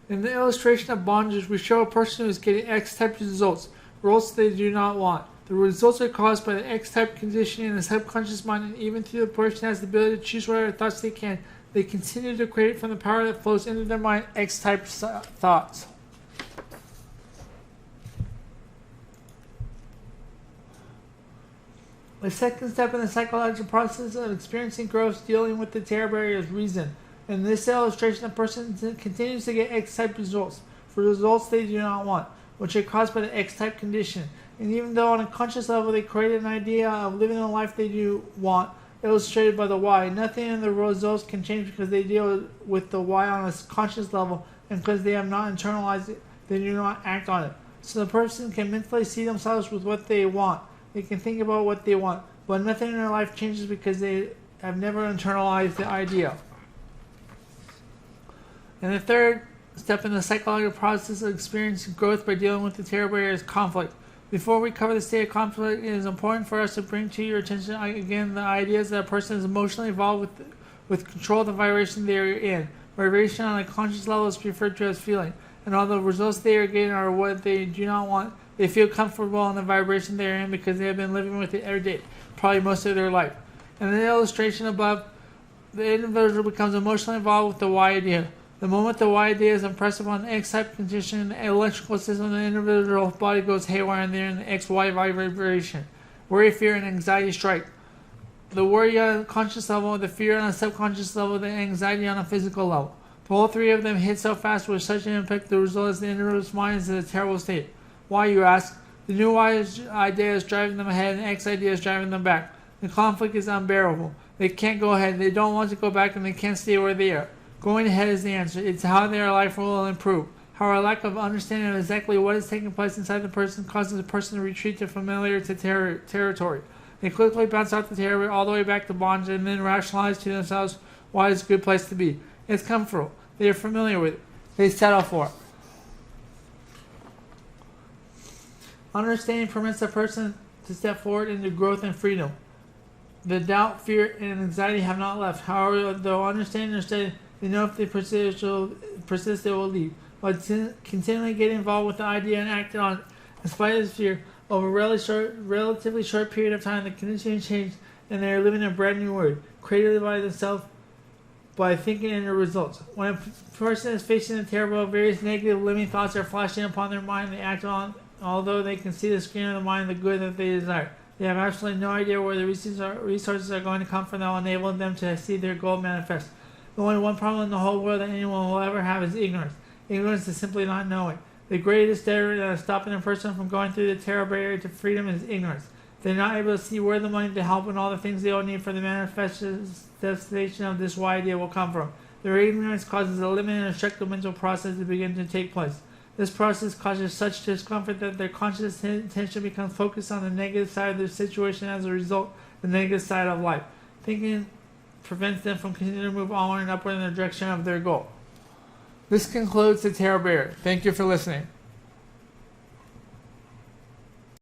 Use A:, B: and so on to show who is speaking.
A: In the illustration of bondage, we show a person who is getting X-type results they do not want. The results are caused by the X-type conditioning in the subconscious mind, and even though the person has the ability to choose whatever thoughts they can, they continue to create from the power that flows into their mind X-type thoughts. The second step in the psychological process of experiencing growth dealing with the terror barrier is reason. In this illustration, a person continues to get X-type results for results they do not want, which are caused by the X-type condition. And even though on a conscious level they created an idea of living the life they do want, illustrated by the Y, nothing in the results can change because they deal with the Y on a conscious level, and because they have not internalized it, they do not act on it. So the person can mentally see themselves with what they want. They can think about what they want, but nothing in their life changes because they have never internalized the idea. And the third step in the psychological process of experiencing growth by dealing with the terror barrier is conflict. Before we cover the state of conflict, it is important for us to bring to your attention again the ideas that a person is emotionally involved with control of the vibration they are in. Vibration on a conscious level is referred to as feeling, and although the results they are getting are what they do not want, they feel comfortable in the vibration they are in because they have been living with it every day, probably most of their life. In the illustration above, the individual becomes emotionally involved with the Y idea. The moment the Y idea is impressed upon the X-type condition in the electrical system, the individual body goes haywire and they're in the XY vibration. Worry, fear, and anxiety strike. The worry on a conscious level, the fear on a subconscious level, the anxiety on a physical level. The all three of them hit so fast with such an impact, the result is the individual's mind is in a terrible state. Why, you ask? The new Y idea is driving them ahead and the X idea is driving them back. The conflict is unbearable. They can't go ahead, they don't want to go back, and they can't stay where they are. Going ahead is the answer. It's how their life will improve. How our lack of understanding of exactly what is taking place inside the person causes the person to retreat to familiar territory. They quickly bounce out the territory all the way back to bondage and then rationalize to themselves why it's a good place to be. It's comfortable. They are familiar with it. They settle for it. Understanding permits a person to step forward into growth and freedom. The doubt, fear, and anxiety have not left. However, though understanding and studying, they know if they persist, they will leave. But continually get involved with the idea and act on it, in spite of this fear, over a relatively short period of time, the conditions change, and they are living a brand new world, created by themselves by thinking and their results. When a person is facing a terrible, various negative living thoughts are flashing upon their mind, they act on, although they can see the screen of the mind, the good that they desire. They have absolutely no idea where the resources are going to come from that will enable them to see their goal manifest. The only one problem in the whole world that anyone will ever have is ignorance. Ignorance is simply not knowing. The greatest barrier that is stopping a person from going through the terror barrier to freedom is ignorance. They're not able to see where the money, the help, and all the things they will need for the manifestation of this Y idea will come from. Their ignorance causes a limited and destructive mental process to begin to take place. This process causes such discomfort that their conscious attention becomes focused on the negative side of their situation, as a result, the negative side of life. Thinking prevents them from continuing to move onward and upward in the direction of their goal. This concludes the terror barrier. Thank you for listening.